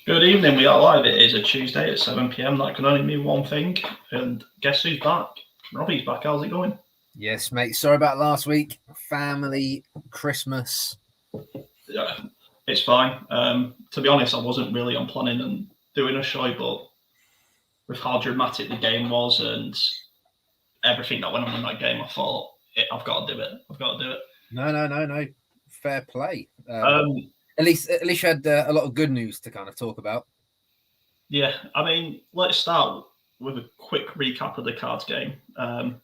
Good evening, we are live. It is a Tuesday at 7 p.m. That can only mean one thing. And guess who's back? Robbie's back. How's it going? Yes, mate. Sorry about last week. Family, Christmas. Yeah, it's fine. To be honest, I wasn't really on planning on doing a show, but with how dramatic the game was and everything that went on in that game, I thought I've got to do it. I've got to do it. No. Fair play. Um, at least you had a lot of good news to kind of talk about. yeah, I mean, let's start with a quick recap of the cards game. I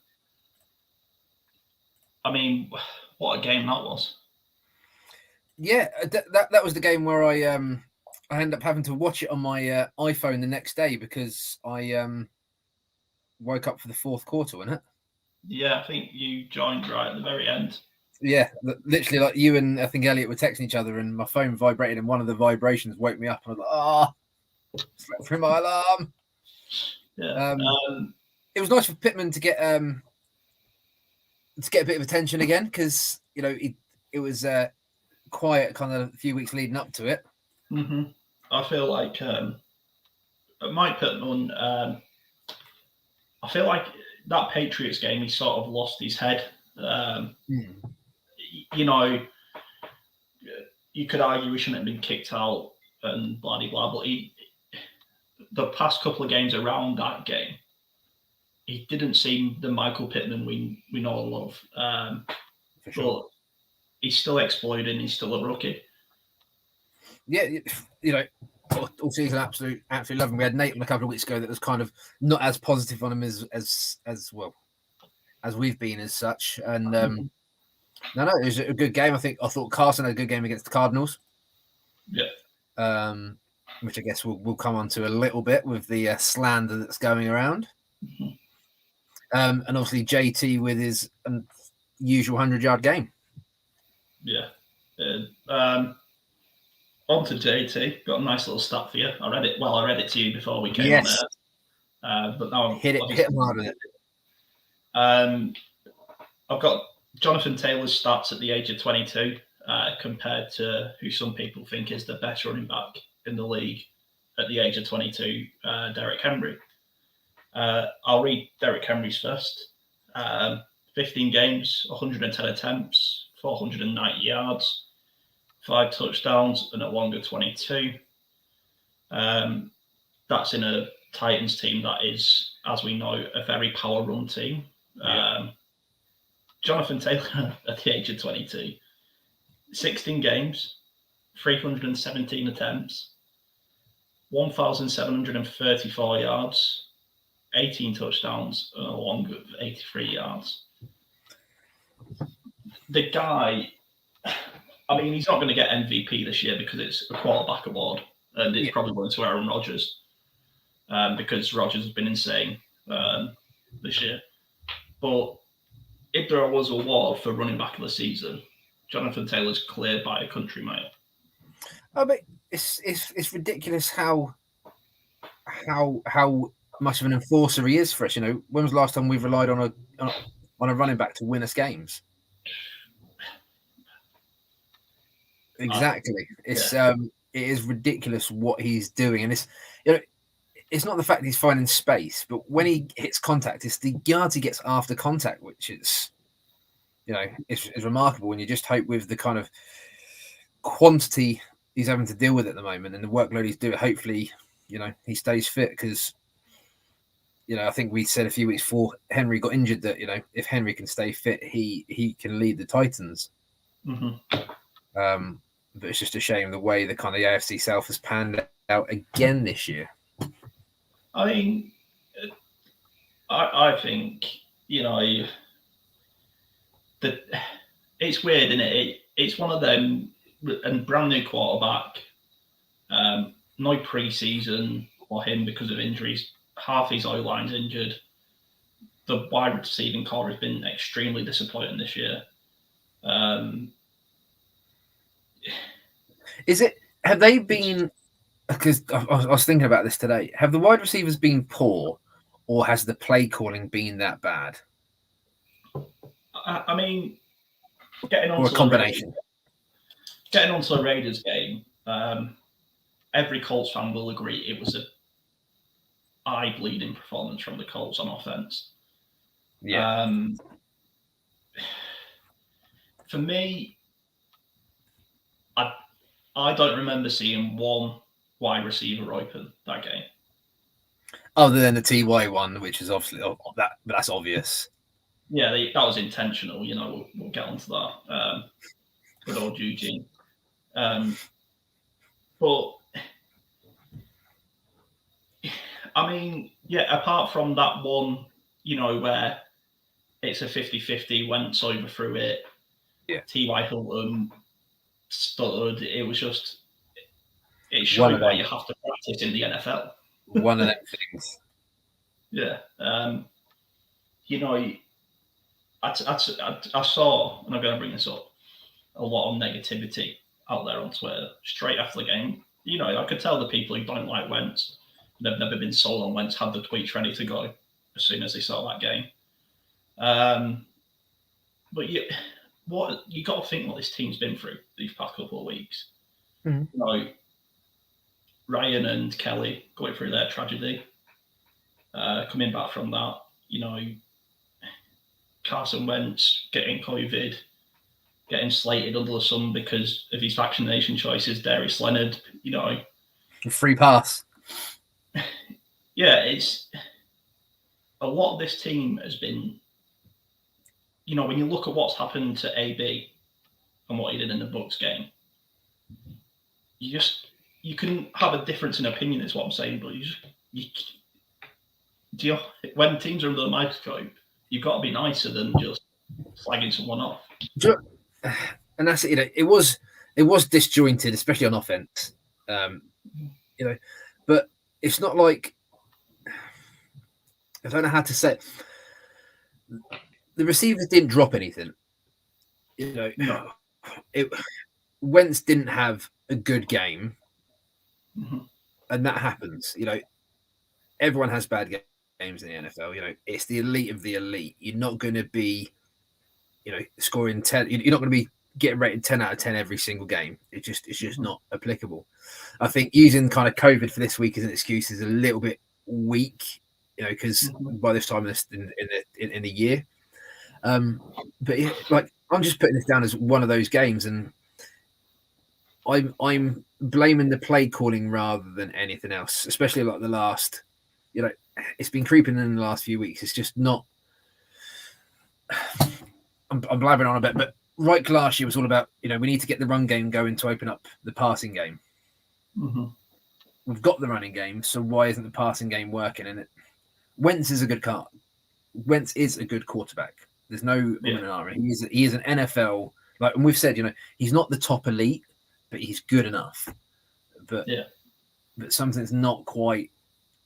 mean, what a game that was. Yeah, that was the game where I ended up having to watch it on my iPhone the next day because I woke up for the fourth quarter, wasn't it? Yeah, I think you joined right at the very end. Yeah, literally, like you and I think Elliot were texting each other, and my phone vibrated, and one of the vibrations woke me up, and I was like, slept through my alarm. Yeah. It was nice for Pittman to get a bit of attention again because it was quiet kind of a few weeks leading up to it. Mm-hmm. I feel like Mike Pittman. I feel like that Patriots game, he sort of lost his head. You know, you could argue he shouldn't have been kicked out and blah blah, but the past couple of games around that game, he didn't seem the Michael Pittman we know and love. For sure. But he's still exploiting. He's still a rookie. Yeah, all season absolutely love him. We had Nate on a couple of weeks ago that was kind of not as positive on him as well as we've been as such. And no, it was a good game. I thought Carson had a good game against the Cardinals. Yeah. Which I guess we'll come on to a little bit with the slander that's going around. Mm-hmm. And obviously JT with his usual 100-yard game. Yeah. On to JT. Got a nice little stat for you. I read it to you before we came on there. But now hit him hard with it. I've got Jonathan Taylor's stats at the age of 22 compared to who some people think is the best running back in the league at the age of 22, Derrick Henry. I'll read Derrick Henry's first. 15 games, 110 attempts, 490 yards, 5 touchdowns, and a longer 22. That's in a Titans team that is, as we know, a very power run team. Jonathan Taylor at the age of 22, 16 games, 317 attempts, 1,734 yards, 18 touchdowns, and a long of 83 yards. The guy, I mean, he's not going to get MVP this year because it's a quarterback award, and it's probably going to Aaron Rodgers because Rodgers has been insane this year. But if there was a award for running back of the season, Jonathan Taylor's cleared by a country mile. Oh, but it's ridiculous how much of an enforcer he is for us. When was the last time we've relied on a running back to win us games? Exactly. It is ridiculous what he's doing, and it's not the fact he's finding space, but when he hits contact, it's the yards he gets after contact, which is, it's remarkable. And you just hope with the kind of quantity he's having to deal with at the moment and the workload he's doing, hopefully, he stays fit because, I think we said a few weeks before Henry got injured that, if Henry can stay fit, he can lead the Titans. Mm-hmm. But it's just a shame the way the kind of AFC South has panned out again this year. I mean, I think, that it's weird, isn't it? It's one of them, and brand new quarterback, no preseason for him because of injuries. Half his O-line's injured. The wide receiving core has been extremely disappointing this year. Have they been, because I was thinking about this today, have the wide receivers been poor or has the play calling been that bad? I mean, getting on or a combination. Getting onto the Raiders game, every Colts fan will agree it was a eye-bleeding performance from the Colts on offense. Yeah. For me, I don't remember seeing one wide receiver open that game. Other than the TY one, which is obviously that's obvious. Yeah, that was intentional. We'll get onto that. Good old Eugene. But I mean, yeah, apart from that one, where it's a 50-50, Wentz overthrew it. Yeah. T.Y. Hilton stuttered. It was just, it showed why you have to practice in the NFL. One of them things. Yeah. I saw, and I'm going to bring this up, a lot of negativity out there on Twitter straight after the game. I could tell the people who don't like Wentz, they've never been sold on Wentz, had the tweets ready to go as soon as they saw that game. But you got to think what this team's been through these past couple of weeks. Mm-hmm. Ryan and Kelly going through their tragedy, coming back from that. Carson Wentz getting COVID, getting slated under the sun because of his vaccination choices. Darius Leonard, free pass. Yeah, it's a lot of this team has been. When you look at what's happened to AB and what he did in the Bucks game, you can have a difference in opinion, is what I'm saying. But when teams are under the microscope, you've got to be nicer than just slagging someone off. And that's it. It was disjointed, especially on offense. But it's not like, I don't know how to say it. The receivers didn't drop anything. No. Wentz didn't have a good game, and that happens. Everyone has bad games in the NFL. It's the elite of the elite. You're not going to be, scoring 10. You're not going to be getting rated 10 out of 10 every single game. It's just not applicable. I think using kind of COVID for this week as an excuse is a little bit weak, because by this time in the year. But yeah, I'm just putting this down as one of those games, and I'm blaming the play calling rather than anything else, especially like the last, it's been creeping in the last few weeks. It's just not. I'm blabbering on a bit, but right last year was all about, we need to get the run game going to open up the passing game. We've got the running game, so why isn't the passing game working? And Wentz is a good car. Wentz is a good quarterback. There's no he is an NFL, and we've said, he's not the top elite, but he's good enough. But something's not quite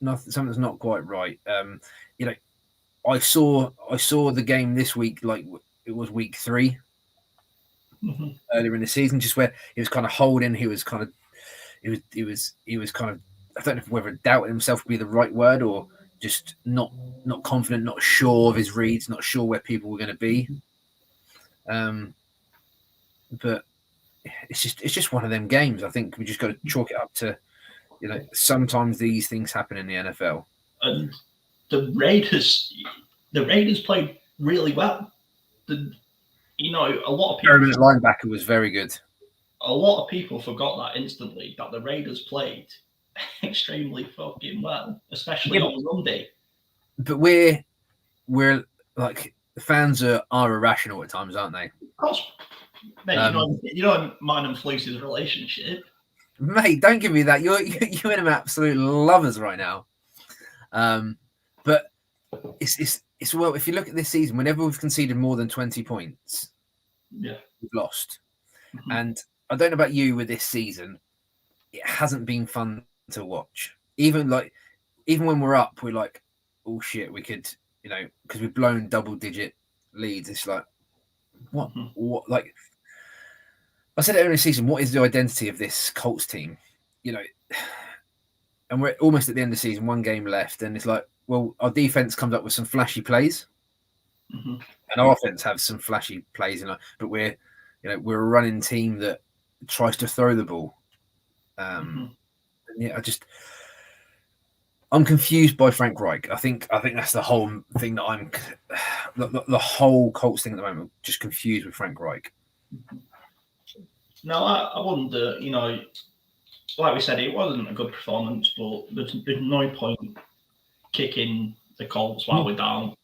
right. I saw the game this week, like it was week 3 earlier in the season, just where he was kind of holding. He was kind of, I don't know whether doubting himself would be the right word, or just not confident, not sure of his reads, not sure where people were going to be. But it's just one of them games. I think we just got to chalk it up to, sometimes these things happen in the NFL. And the Raiders played really well. A lot of people. Permanent linebacker was very good. A lot of people forgot that instantly, that the Raiders played extremely fucking well, especially on run day. But we're like, the fans are irrational at times, aren't they? Of course. Mate, mine and Fluce's relationship. Mate, don't give me that. You're in them absolute lovers right now. But it's well, if you look at this season, whenever we've conceded more than 20 points, we've lost. And I don't know about you with this season, it hasn't been fun to watch. Even when we're up, we're like, oh shit, we could, because we've blown double-digit leads. It's like, what? Like, I said it earlier in the season, what is the identity of this Colts team? And we're almost at the end of the season, one game left, and it's like, well, our defense comes up with some flashy plays, and our offense has some flashy plays, but we're a running team that tries to throw the ball. Yeah, I'm confused by Frank Reich. I think that's the whole thing that I'm the whole Colts thing at the moment. Just confused with Frank Reich. No, I wonder. Like we said, it wasn't a good performance, but there's no point kicking the Colts while we're down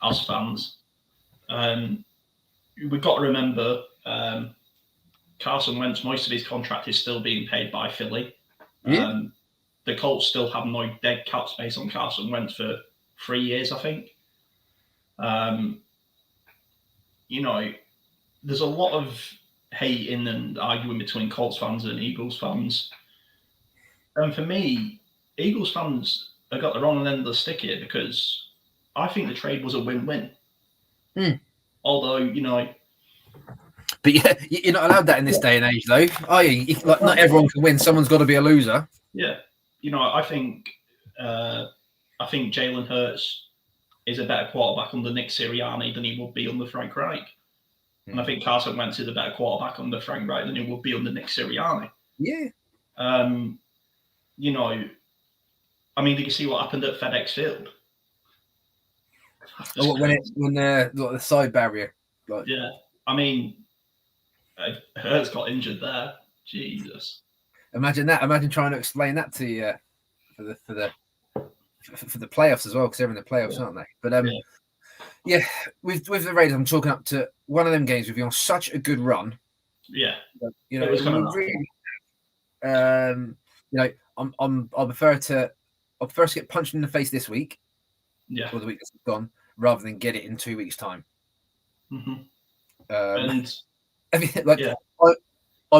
as fans. We've got to remember Carson Wentz, most of his contract is still being paid by Philly. Yeah. The Colts still have no dead cap space on Carson Wentz for 3 years, I think. There's a lot of hating and arguing between Colts fans and Eagles fans. And for me, Eagles fans have got the wrong end of the stick here because I think the trade was a win-win. Although, But yeah, you're not allowed that in this day and age, though, are you? Like, not everyone can win. Someone's got to be a loser. Yeah, I think Jalen Hurts is a better quarterback under Nick Sirianni than he would be under Frank Reich, and I think Carson Wentz is a better quarterback under Frank Reich than he would be under Nick Sirianni. Yeah. Did you see what happened at FedEx Field? When the side barrier. Yeah, Hurts got injured there. Jesus. Imagine that. Imagine trying to explain that to you for the playoffs as well, because they're in the playoffs, aren't they? But with the Raiders, I'm talking up to one of them games. We've been on such a good run. Yeah, it was I'll prefer to get punched in the face this week, or the week that's gone, rather than get it in 2 weeks' time. I'm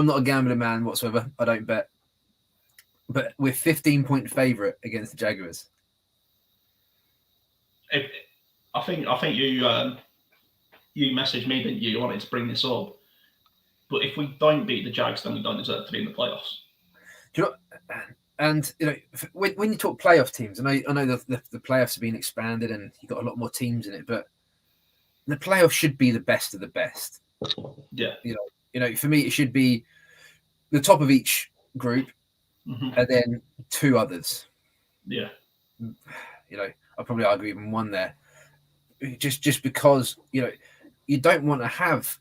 not a gambling man whatsoever. I don't bet, but we're 15-point favorite against the Jaguars. I think you messaged me, didn't you? You wanted to bring this up, but if we don't beat the Jags, then we don't deserve to be in the playoffs. Do you know? And when you talk playoff teams, I know the playoffs have been expanded and you've got a lot more teams in it, but the playoffs should be the best of the best. Yeah. For me, it should be the top of each group, and then two others. Yeah. I'll probably argue even one there, just because you don't want to have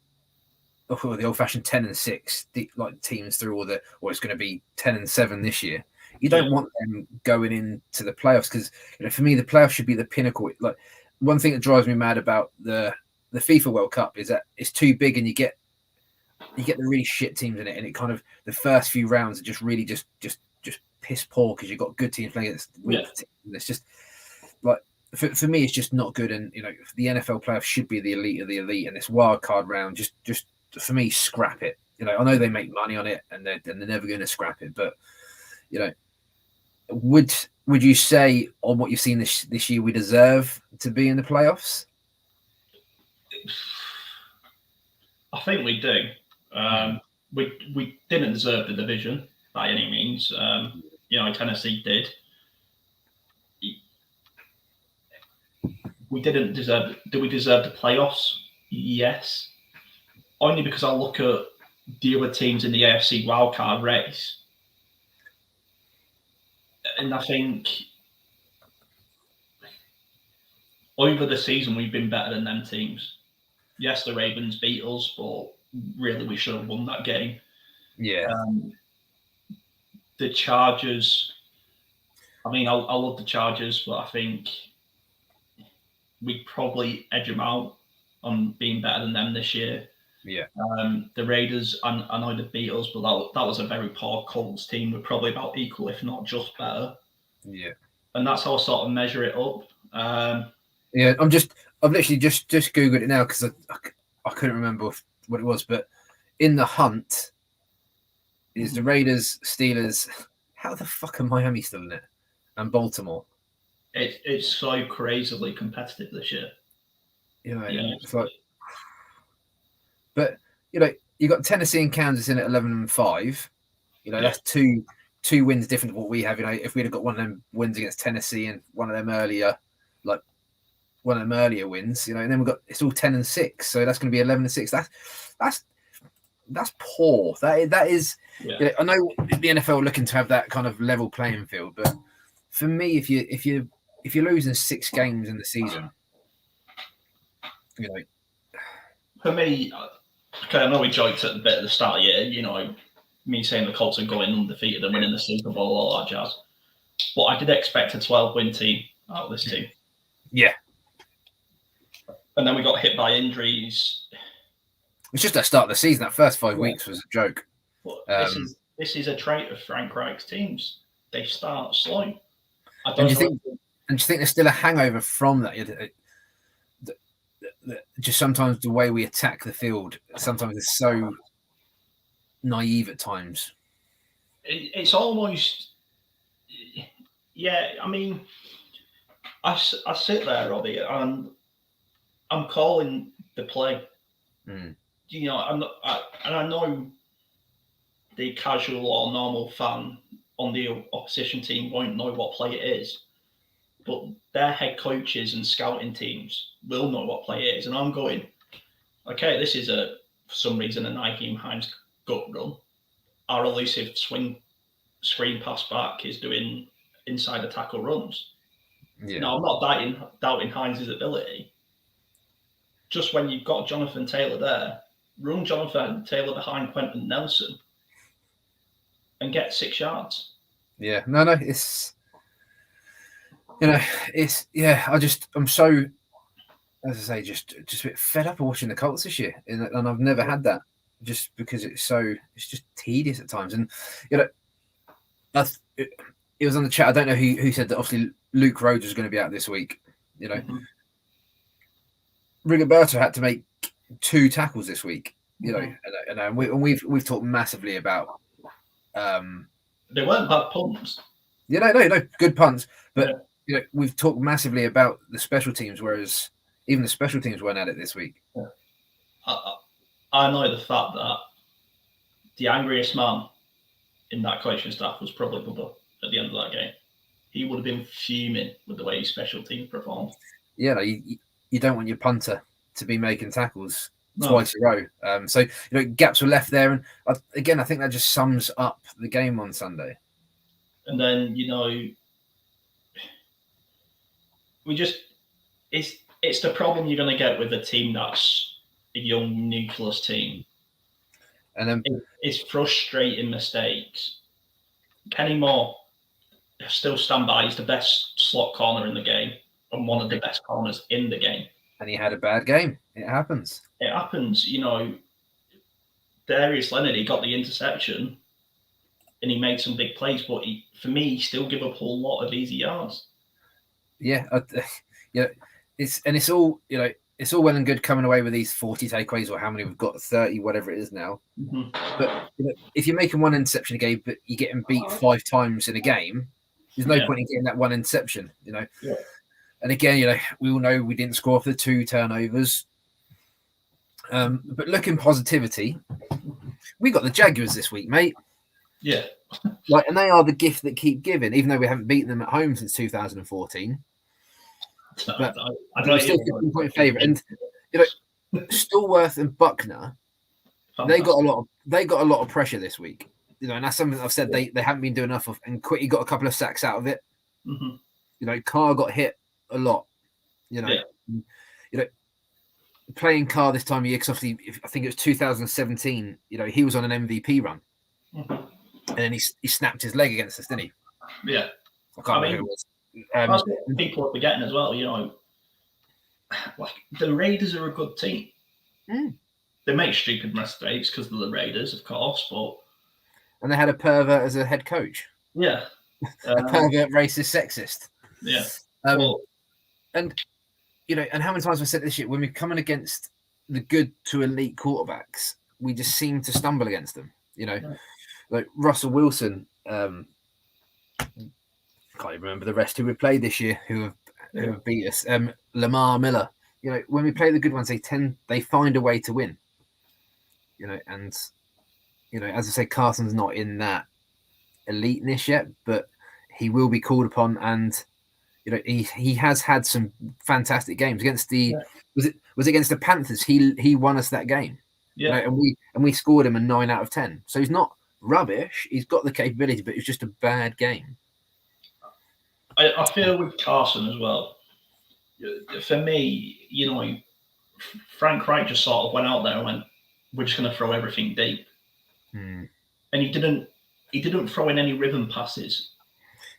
the old-fashioned 10-6 teams through or it's going to be 10-7 this year. You don't want them going into the playoffs because for me the playoffs should be the pinnacle. Like, one thing that drives me mad about the FIFA World Cup is that it's too big and you get the really shit teams in it, and it kind of the first few rounds are just really just piss poor because you've got good teams playing against weak teams. And it's just like for me it's just not good. And the NFL playoffs should be the elite of the elite, and this wild card round just for me, scrap it. I know they make money on it, and they're never going to scrap it. But would you say on what you've seen this year, we deserve to be in the playoffs? I think we do. We didn't deserve the division by any means. Tennessee did. We didn't deserve. Do we deserve the playoffs? Yes. Only because I look at the other teams in the AFC wildcard race, and I think over the season we've been better than them teams. Yes, the Ravens beat us, but really we should have won that game. Yeah. The Chargers, I love the Chargers, but I think we'd probably edge them out on being better than them this year. Yeah. The Raiders, I know they beat us, but that was a very poor Colts team. We're probably about equal, if not just better. Yeah. And that's how I sort of measure it up. I've literally just Googled it now because I couldn't remember what it was, but in the hunt is the Raiders, Steelers. How the fuck are Miami still in it? And Baltimore. It's so crazily competitive this year. It's like. But you got Tennessee and Kansas in at 11-5. That's two wins different to what we have. If we'd have got one of them wins against Tennessee and one of them earlier wins, and then we've got it's all 10-6. So that's going to be 11-6. That's That's poor. That is. Yeah. You know, I know the NFL are looking to have that kind of level playing field, but for me, if you're losing 6 games in the season, you know, For me, okay, I know we joked at the bit at the start of the year, you know, me saying the Colts are going undefeated and winning the Super Bowl, all that jazz. But I did expect a 12-win team out of this team. Yeah. And then we got hit by injuries. It's just that start of the season. That first 5 weeks was a joke. But this is a trait of Frank Reich's teams. They start slow. And do you think there's still a hangover from that? Just sometimes the way we attack the field, sometimes it's so naive at times. It's almost, yeah. I mean, I sit there, Robbie, and I'm calling the play. You know, and I know the casual or normal fan on the opposition team won't know what play it is, but their head coaches and scouting teams will know what play it is. And I'm going, okay, this is for some reason, a Nyheim Hines gut run. Our elusive screen pass back is doing inside the tackle runs. Yeah. Now, I'm not doubting Hines' ability. Just when you've got Jonathan Taylor there, run Jonathan Taylor behind Quentin Nelson and get 6 yards. Yeah, no, it's, you know, it's, yeah, I'm so, as I say, just a bit fed up of watching the Colts this year. And I've never had that, just because it's just tedious at times. And, you know, it was on the chat. I don't know who said that obviously Luke Rhodes was going to be out this week, you know. Regualr had to make 2 tackles this week, you know, and we've talked massively about. They weren't bad punts. Yeah, no, good punts. But you know, we've talked massively about the special teams, whereas even the special teams weren't at it this week. Yeah. I know the fact that the angriest man in that coaching staff was probably Bubba at the end of that game. He would have been fuming with the way his special teams performed. Yeah, no, you don't want your punter to be making tackles twice in a row. So, you know, gaps were left there. And again, I think that just sums up the game on Sunday. And then, you know, it's the problem you're going to get with a team that's a young nucleus team. And then it's frustrating mistakes. Kenny Moore still stand by. He's the best slot corner in the game and one of the best corners in the game. And he had a bad game. It happens. It happens. You know, Darius Leonard, he got the interception and he made some big plays, but for me, he still gave up a whole lot of easy yards. Yeah. It's all, you know, it's all well and good coming away with these 40 takeaways or how many we've got, 30, whatever it is now. But you know, if you're making 1 interception a game, but you're getting beat 5 times in a game, there's no point in getting that 1 interception, you know. Yeah. And again, you know, we all know we didn't score for the 2 turnovers. But looking positivity, we got the Jaguars this week, mate. Yeah. And they are the gift that keep giving, even though we haven't beaten them at home since 2014. But I'm still 15-point favourite. And you know, Stallworth and Buckner, they got a lot of pressure this week. You know, and that's something I've said they haven't been doing enough of. And Quitty got a couple of sacks out of it. You know, Carr got hit a lot. You know, playing Carr this time of year, because obviously I think it was 2017. You know, he was on an MVP run, and then he snapped his leg against us, didn't he? Yeah, I can't remember who it was. That's what people are forgetting as well. You know, like the Raiders are a good team. They make stupid mistakes because they're the Raiders, of course, and they had a pervert as a head coach. Yeah, a pervert, racist, sexist. Yeah, and you know, and how many times have I said this year, when we're coming against the good to elite quarterbacks, we just seem to stumble against them. You know, like Russell Wilson. Can't even remember the rest who we played this year who have beat us. Lamar Miller. You know, when we play the good ones, they find a way to win. You know, and you know, as I say, Carson's not in that eliteness yet, but he will be called upon, and you know, he has had some fantastic games against the was it against the Panthers? He won us that game. Yeah. And we scored him a 9 out of 10. So he's not rubbish. He's got the capability, but it's just a bad game. I feel with Carson as well. For me, Frank Wright just sort of went out there and went, "We're just going to throw everything deep," and he didn't throw in any rhythm passes.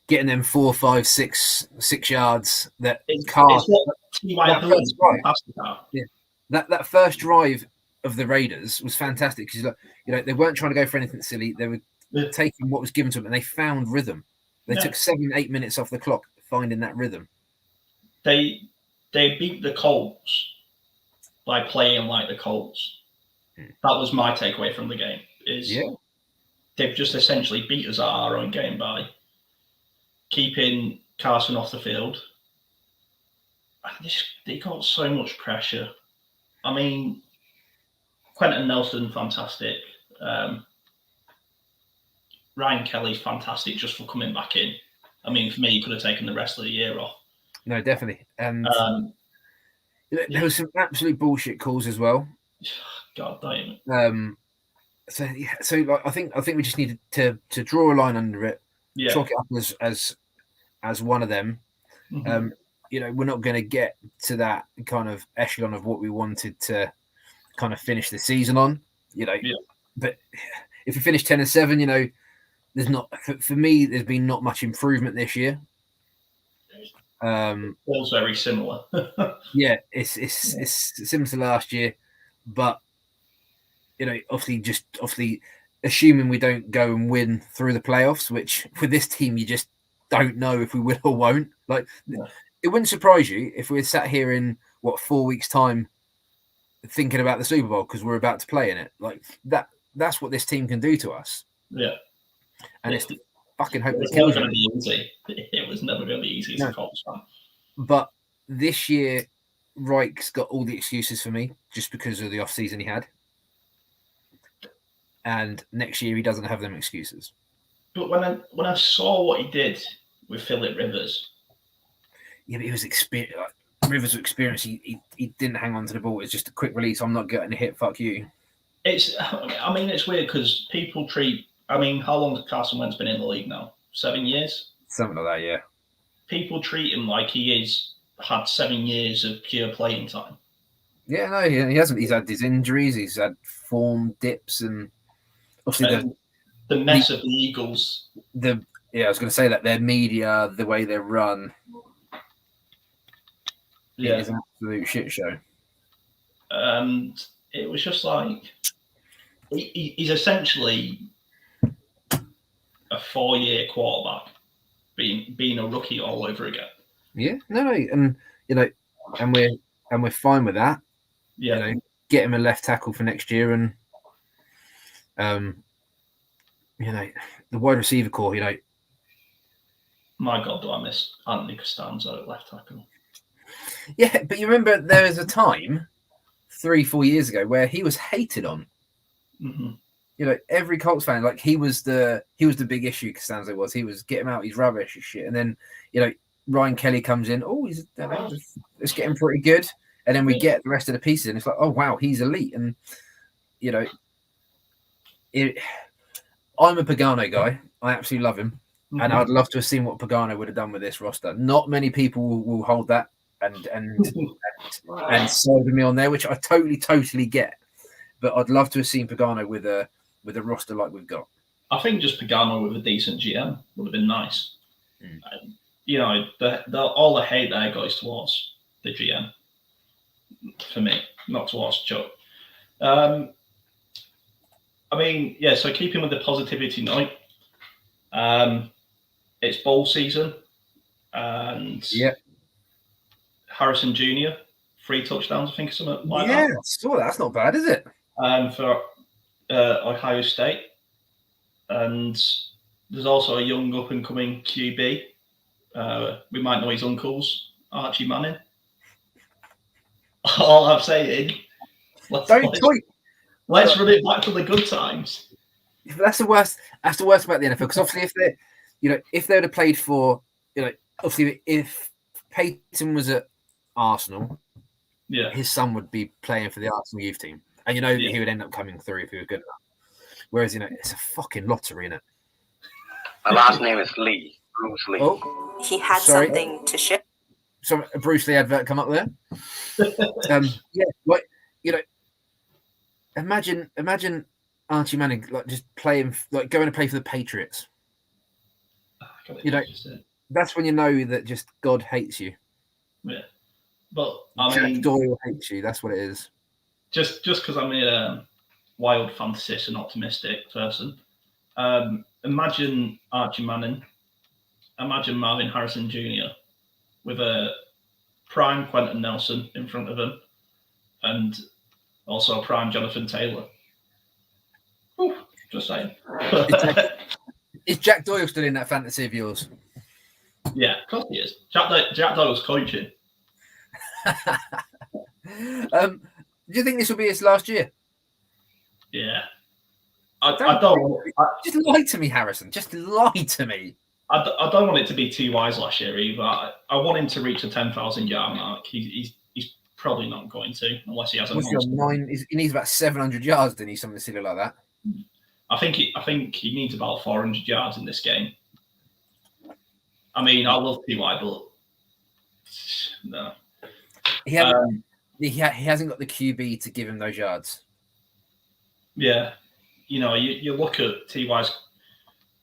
Getting them 4, 5, 6 yards. It's what T.Y. Hilton passed about. Yeah, that first drive of the Raiders was fantastic because they weren't trying to go for anything silly. They were taking what was given to them, and they found rhythm. They took 7-8 minutes off the clock finding that rhythm. They beat the Colts by playing like the Colts. That was my takeaway from the game. They've just essentially beat us at our own game by keeping Carson off the field. They got so much pressure. I mean, Quentin Nelson, fantastic. Ryan Kelly's fantastic just for coming back in. I mean, for me, he could have taken the rest of the year off. No, definitely. And there was some absolute bullshit calls as well. God damn it. So I think we just needed to draw a line under it, chalk it up as one of them. Mm-hmm. We're not going to get to that kind of echelon of what we wanted to kind of finish the season on. But if we finish 10-7, there's not for me. There's been not much improvement this year. Feels very similar. Yeah, it's similar to last year, but obviously assuming we don't go and win through the playoffs, which with this team you just don't know if we will or won't. It wouldn't surprise you if we had sat here in 4 weeks' time thinking about the Super Bowl because we're about to play in it. That's what this team can do to us. Yeah. And it's fucking hope it's never going to be easy. It was never going to be easy as a Colts fan. But this year, Reich's got all the excuses for me just because of the off-season he had. And next year, he doesn't have them excuses. But when I saw what he did with Phillip Rivers... Yeah, but he was experienced. Rivers was experienced. He didn't hang on to the ball. It's just a quick release. I'm not getting a hit. Fuck you. It's weird because people treat... I mean, how long has Carson Wentz been in the league now? 7 years? Something like that, yeah. People treat him like he had 7 years of pure playing time. Yeah, no, he hasn't. He's had his injuries. He's had form dips, and obviously the mess of the Eagles. I was going to say that their media, the way they run, it is an absolute shit show. And it was just like he's essentially a 4-year quarterback being a rookie all over again. Yeah, no, and we're fine with that. Yeah, get him a left tackle for next year, and the wide receiver core. My God, do I miss Anthony Costanzo at left tackle? Yeah, but you remember there was a time 3-4 years ago where he was hated on. Mm-hmm. Every Colts fan, he was the big issue. Costanzo was. He was get him out. He's rubbish and shit. And then Ryan Kelly comes in. Oh, it's getting pretty good. And then we get the rest of the pieces, and it's like, oh wow, he's elite. And I'm a Pagano guy. I absolutely love him, and I'd love to have seen what Pagano would have done with this roster. Not many people will hold that and side with me on there, which I totally get. But I'd love to have seen Pagano with a roster like we've got. I think just Pagano with a decent GM would have been nice. All the hate there goes towards the GM. For me, not towards Chuck. So keeping with the positivity note, it's bowl season, and Harrison Jr. 3 touchdowns, I think, something like that. Yeah, so that's not bad, is it? For Ohio State, and there's also a young up and coming QB. We might know his uncles, Archie Manning. All I'm saying, let's run it back to the good times. That's the worst. That's the worst about the NFL, because obviously, if they would have played for, obviously, if Peyton was at Arsenal, his son would be playing for the Arsenal youth team, And you know that he would end up coming through if he was good enough. Whereas, it's a fucking lottery, innit? My last name is Lee. Bruce Lee. Oh, he had something to share. So a Bruce Lee advert come up there. Imagine Archie Manning just playing, going to play for the Patriots. That's when you know that just God hates you. Yeah, but Jack Doyle hates you. That's what it is. Just because I'm a wild fantasist and optimistic person, imagine Archie Manning, imagine Marvin Harrison Jr. with a prime Quentin Nelson in front of him, and also prime Jonathan Taylor. Ooh, just saying. Is Jack Doyle still in that fantasy of yours? Yeah, of course he is. Jack Doyle's coaching. Do you think this will be his last year? Yeah. I don't. Just lie to me, Harrison. Just lie to me. I don't want it to be T.Y.'s last year either. I want him to reach the 10,000 yard mark. He's probably not going to unless he has a monster. He needs about 700 yards, didn't he? Something silly like that. I think he needs about 400 yards in this game. I mean, I love T.Y., but no. He hasn't got the QB to give him those yards. Yeah. You look at T.Y.'s,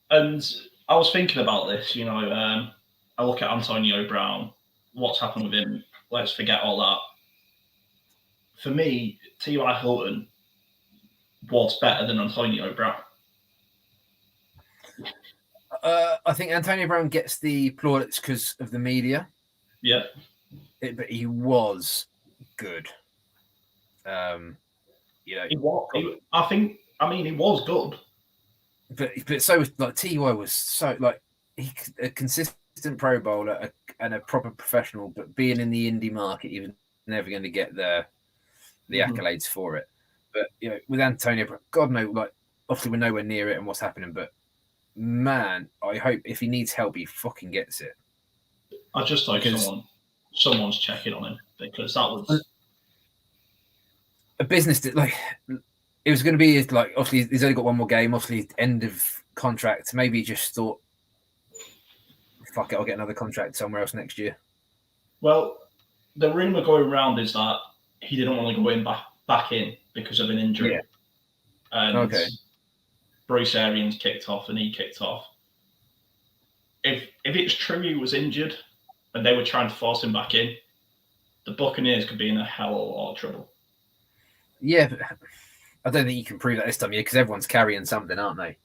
and I was thinking about this, I look at Antonio Brown, what's happened with him, let's forget all that. For me, T.Y. Hilton was better than Antonio Brown. I think Antonio Brown gets the plaudits because of the media. Yeah. But he was good. He was, he was good. But so was T.Y. was so a consistent Pro Bowler and a proper professional, but being in the indie market, he was never going to get the accolades for it. But with Antonio, God knows, obviously we're nowhere near it and what's happening. But man, I hope if he needs help, he fucking gets it. I just hope someone's checking on him, because that was a business that it was going to be obviously he's only got one more game, obviously end of contract. Maybe he just thought, fuck it, I'll get another contract somewhere else next year. Well, the rumor going around is that he didn't want to go back in because of an injury. Yeah. And Bruce Arians kicked off and he kicked off. If it's true he was injured and they were trying to force him back in, the Buccaneers could be in a hell of a lot of trouble. Yeah, but I don't think you can prove that this time, because everyone's carrying something, aren't they?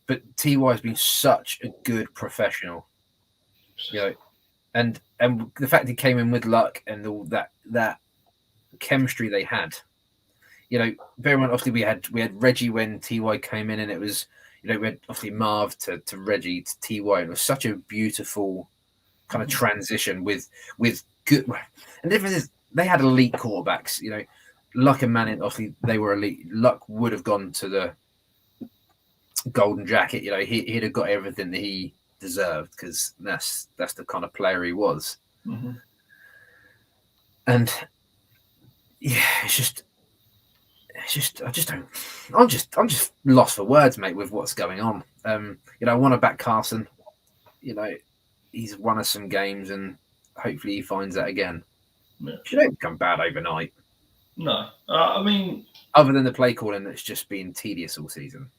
But T.Y. has been such a good professional, and the fact he came in with luck and all that chemistry they had, very much. Obviously, we had Reggie when T.Y. came in, and it was we had obviously Marv to Reggie to T.Y. It was such a beautiful kind of transition with good. And the difference is they had elite quarterbacks, Luck and Manning, obviously, they were elite. Luck would have gone to the golden jacket. He'd have got everything that he deserved, because that's the kind of player he was. Mm-hmm. And it's just I just don't. I'm just lost for words, mate, with what's going on. I want to back Carson. He's won us some games, and hopefully he finds that again. Yeah. She don't become bad overnight. No, I mean, other than the play calling that's just been tedious all season.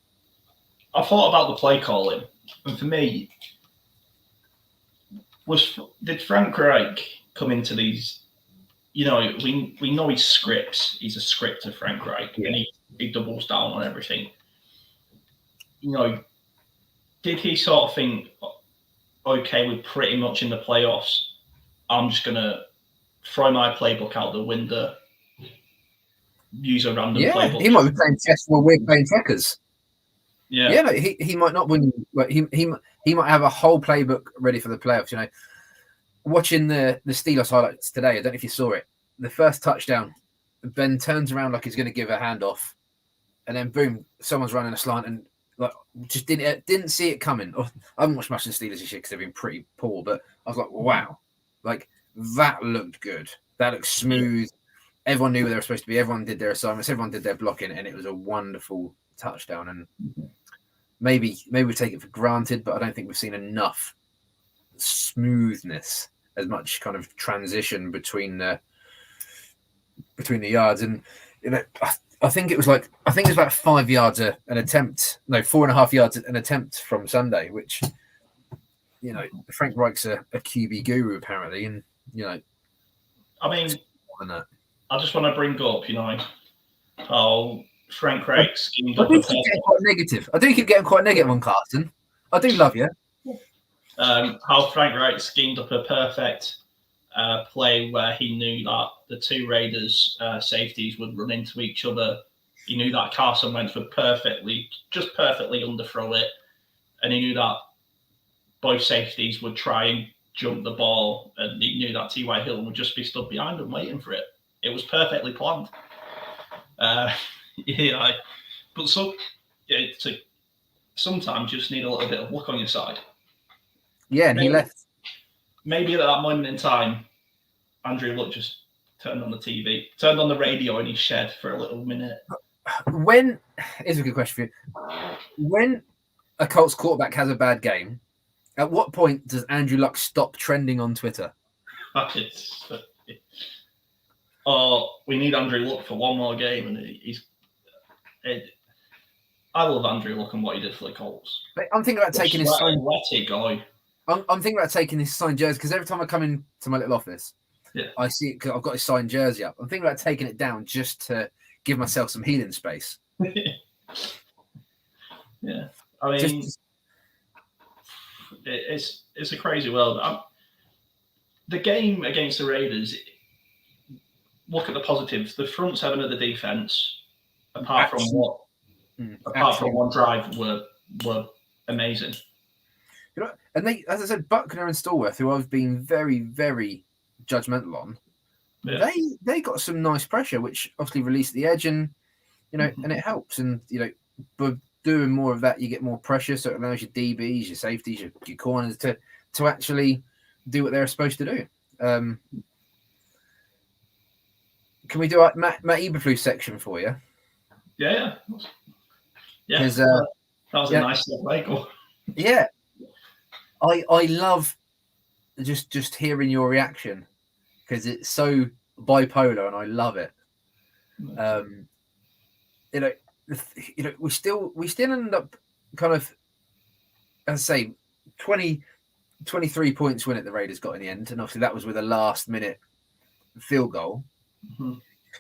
I thought about the play calling, and for me, did Frank Reich come into these? We know his scripts. He's a scripter, Frank Reich, and he doubles down on everything. Did he sort of think, okay, we're pretty much in the playoffs, I'm just gonna throw my playbook out the window, use a random playbook? He might be playing chess while we're playing checkers. Yeah, he might not win. He might have a whole playbook ready for the playoffs. Watching the Steelers highlights today, I don't know if you saw it. The first touchdown, Ben turns around like he's going to give a handoff, and then boom, someone's running a slant, and just didn't see it coming. I haven't watched much of the Steelers this year because they've been pretty poor, but I was like, wow, that looked good. That looked smooth. everyone knew where they were supposed to be. Everyone did their assignments. Everyone did their blocking, and it was a wonderful touchdown. And maybe we take it for granted, but I don't think we've seen enough smoothness, as much kind of transition between the yards. And I think it was about 5 yards an attempt. No, 4.5 yards an attempt from Sunday, which Frank Reich's a QB guru apparently, and I mean, I just want to bring up, how Frank Reich schemed up. I do keep getting quite negative on Carson. I do love you. How Frank Reich schemed up a perfect play where he knew that the two Raiders safeties would run into each other. He knew that Carson Wentz would perfectly underthrow it, and he knew that both safeties would try and jump the ball, and he knew that T.Y. Hilton would just be stood behind them waiting for it. It was perfectly planned. But sometimes you just need a little bit of luck on your side. Yeah, and he left. Maybe at that moment in time, Andrew Luck just turned on the TV, turned on the radio in his shed for a little minute. Here's a good question for you. When a Colts quarterback has a bad game, at what point does Andrew Luck stop trending on Twitter? We need Andrew Luck for one more game, and I love Andrew Luck and what he did for the Colts. I'm thinking about taking his signed. Let it go. I'm thinking about taking his signed jersey, because every time I come into my little office, I see it. I've got his signed jersey up. I'm thinking about taking it down just to give myself some healing space. Yeah, I mean, it's a crazy world. The game against the Raiders. Look at the positives. The front seven of the defense, apart from one drive, were amazing. And they, as I said, Buckner and Stallworth, who I've been very, very judgmental on, they got some nice pressure, which obviously released the edge, and and it helps. And by doing more of that, you get more pressure, so it allows your DBs, your safeties, your corners to actually do what they're supposed to do. Can we do a Matt Eberflus section for you? Yeah. That was a nice little bagel. Yeah. I love just hearing your reaction, because it's so bipolar, and I love it. We still end up kind of, as I say, 23 points win at the Raiders got in the end, and obviously that was with a last minute field goal. Mm-hmm.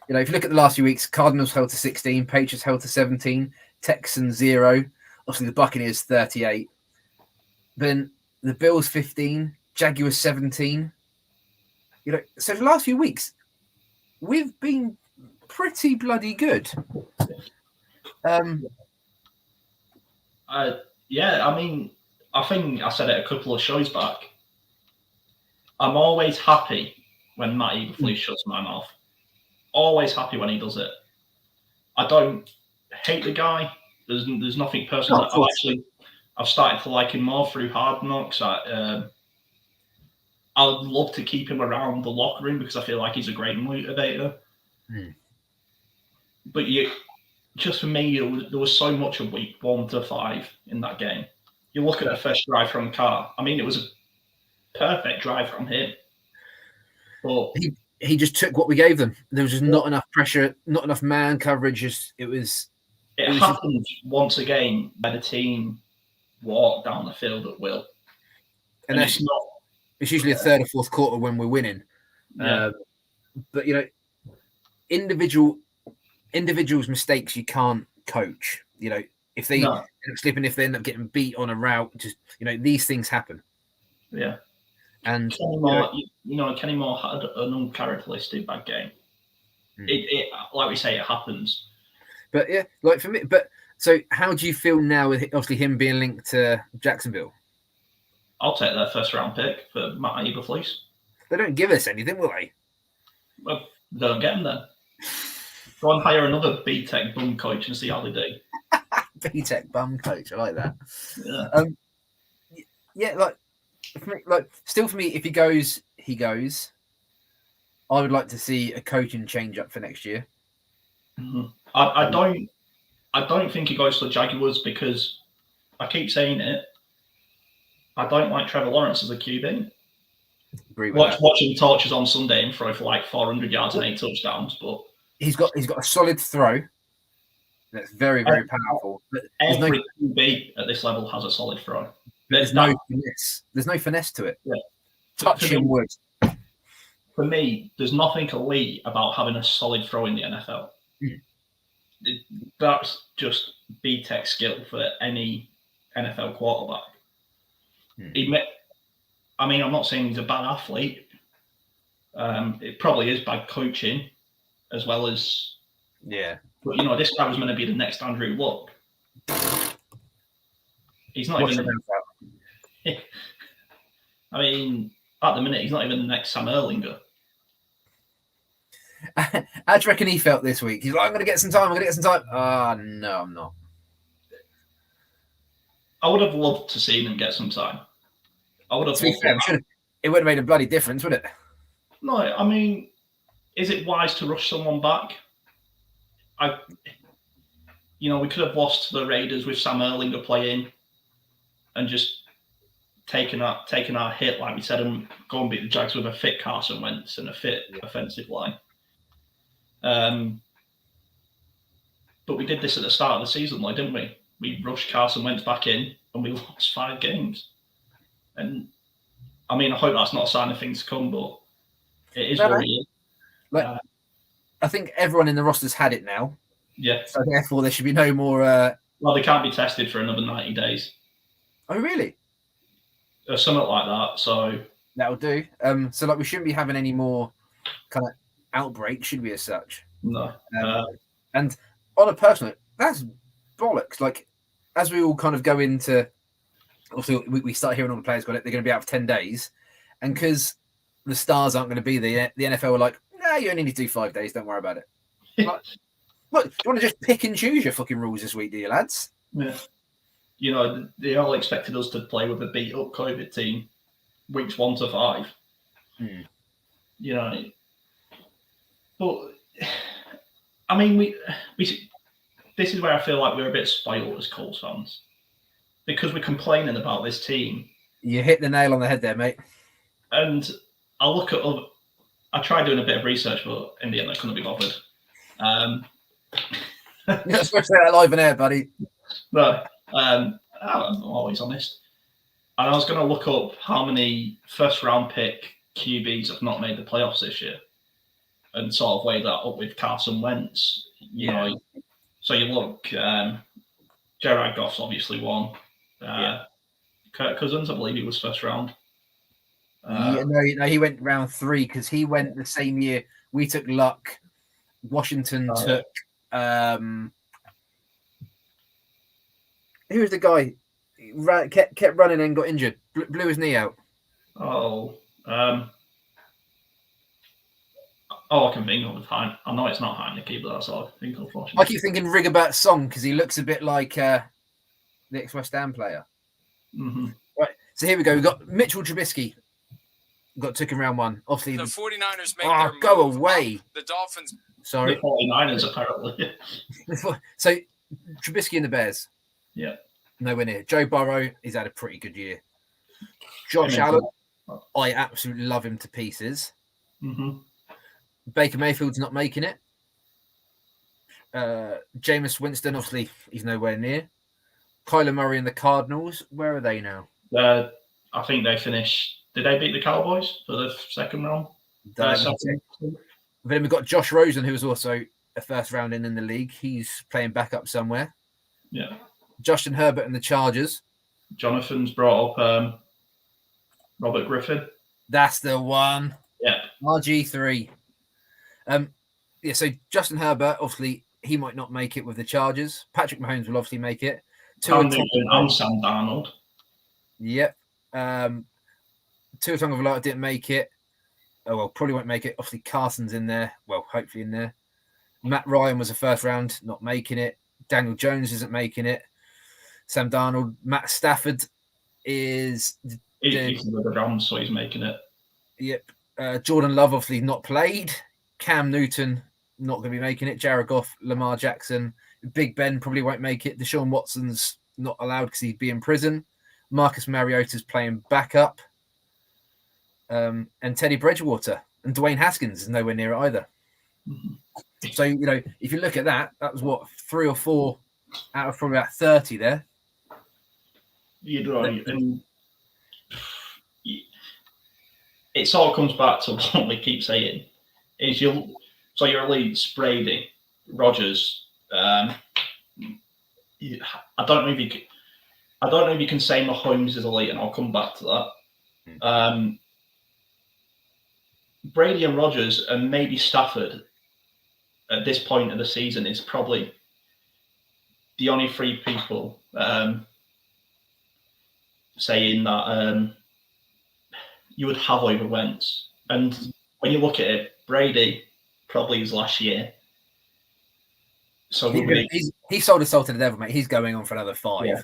If you look at the last few weeks, Cardinals held to 16, Patriots held to 17, Texans 0, obviously the Buccaneers 38, then the Bills 15, Jaguars 17. So the last few weeks we've been pretty bloody good. I mean, I think I said it a couple of shows back. I'm always happy when Matt Eberflus shuts my mouth. Always happy when he does it. I don't hate the guy. There's nothing personal. I've started to like him more through Hard Knocks. I would love to keep him around the locker room, because I feel like he's a great motivator. But just for me, there was so much of week 1 to 5 in that game. You look at the first drive from Carr. I mean, it was a perfect drive from him. But he just took what we gave them. There was just not enough pressure, not enough man coverage. It happened once again by the team walk down the field at will. And it's usually a third or fourth quarter when we're winning. Yeah. But individuals' mistakes you can't coach. If they end up slipping, if they end up getting beat on a route, just these things happen. Yeah. And Kenny Moore had an uncharacteristic bad game. It like we say, it happens. But yeah, like for me. But so, how do you feel now with obviously him being linked to Jacksonville? I'll take their first round pick for Matt Eberflus. They don't give us anything, will they? Well, they don't get him then. Go and hire another B-Tech bum coach and see how they do. B-Tech bum coach, I like that. Yeah. For me, still for me, if he goes, he goes. I would like to see a coaching change up for next year. Mhm. I don't think he goes to the Jaguars because I keep saying it. I don't like Trevor Lawrence as a QB. Agree with that. Watching torches on Sunday and throw for like 400 yards and 8 touchdowns, but He's got a solid throw. That's very, very powerful. But every QB at this level has a solid throw. there's no finesse. There's no finesse to it. Yeah. Touching wood. For me, there's nothing elite about having a solid throw in the NFL. That's just B-Tech skill for any NFL quarterback. I'm not saying he's a bad athlete. It probably is bad coaching as well as... Yeah. But, this guy was meant to be the next Andrew Luck. He's not even... I mean, at the minute, he's not even the next Sam Erlinger. How do you reckon he felt this week? He's like, I'm going to get some time. No, I'm not. I would have loved to see him get some time. I would have. It would have made a bloody difference, would it? No, I mean, is it wise to rush someone back? We could have lost to the Raiders with Sam Erlinger playing, and just taken our hit, like we said, and go and beat the Jags with a fit Carson Wentz and a fit offensive line. But we did this at the start of the season, didn't we? We rushed Carson Wentz back in, and we lost 5 games. And I mean, I hope that's not a sign of things to come, but it is what it is. I think everyone in the roster's had it now. Yeah. So therefore, there should be no more. Well, they can't be tested for another 90 days. Oh, really? Or something like that. So that'll do. So we shouldn't be having any more kind of outbreak, should we, as such? No. And on a personal, that's bollocks. As we all kind of go into, obviously, we start hearing all the players got it. They're going to be out for 10 days, and because the stars aren't going to be there, the NFL are like, "Nah, you only need to do 5 days. Don't worry about it." Look, do you want to just pick and choose your fucking rules this week, do you, lads? Yeah. They all expected us to play with a beat-up COVID team, weeks 1 to 5. But I mean, we this is where I feel like we're a bit spoiled as Colts fans because we're complaining about this team. You hit the nail on the head there, mate. And I look at I tried doing a bit of research, but in the end, I couldn't be bothered. You're not supposed to say that live and air, buddy. No, I'm always honest. And I was going to look up how many first-round pick QBs have not made the playoffs this year, and sort of weigh that up with Carson Wentz. You know, so you look, Jared Goff's obviously one. Kirk Cousins, I believe he was first round. No, he went round 3 because he went the same year. We took Luck. Washington took. Who was the guy? Kept running and got injured. Blew his knee out. I can think of time. I know it's not Heineke, but that's all I think of. I keep thinking Rigobert's song because he looks a bit like the ex-West Ham player. Mm-hmm. Right, so here we go. We've got Mitchell Trubisky. Took in round 1. Obviously, the 49ers make their go move. away. The Dolphins. Sorry. The 49ers, apparently. So, Trubisky and the Bears. Yeah. Nowhere near. Joe Burrow, he's had a pretty good year. Josh Allen, I absolutely love him to pieces. Mm-hmm. Baker Mayfield's not making it. Jameis Winston, obviously, he's nowhere near. Kyler Murray and the Cardinals, where are they now? I think they finished. Did they beat the Cowboys for the second round? Then we've got Josh Rosen, who was also a first round in the league. He's playing backup somewhere. Yeah. Justin Herbert and the Chargers. Jonathan's brought up Robert Griffin. That's the one. Yeah. RG3. So Justin Herbert, obviously, he might not make it with the Chargers. Patrick Mahomes will obviously make it. And Sam Darnold. Yep. Tua Tagovailoa didn't make it. Oh, well, probably won't make it. Obviously, Carson's in there. Well, hopefully in there. Matt Ryan was a first round, not making it. Daniel Jones isn't making it. Sam Darnold. Matt Stafford is... He's with the Rams, so he's making it. Yep. Jordan Love obviously not played. Cam Newton not going to be making it. Jared Goff, Lamar Jackson, Big Ben probably won't make it. Deshaun Watson's not allowed because he'd be in prison. Marcus Mariota's playing backup. And Teddy Bridgewater and Dwayne Haskins is nowhere near it either. So, if you look at that, that was what, 3 or 4 out of probably about 30 there. You're right. And it sort of comes back to what we keep saying. Is your elites, Brady, Rodgers. I don't know if you can say Mahomes is elite, and I'll come back to that. Brady and Rodgers and maybe Stafford at this point of the season is probably the only 3 people saying that you would have over Wentz. And when you look at it, Brady probably his last year. So he sold his soul to the devil, mate. He's going on for another 5. Yeah.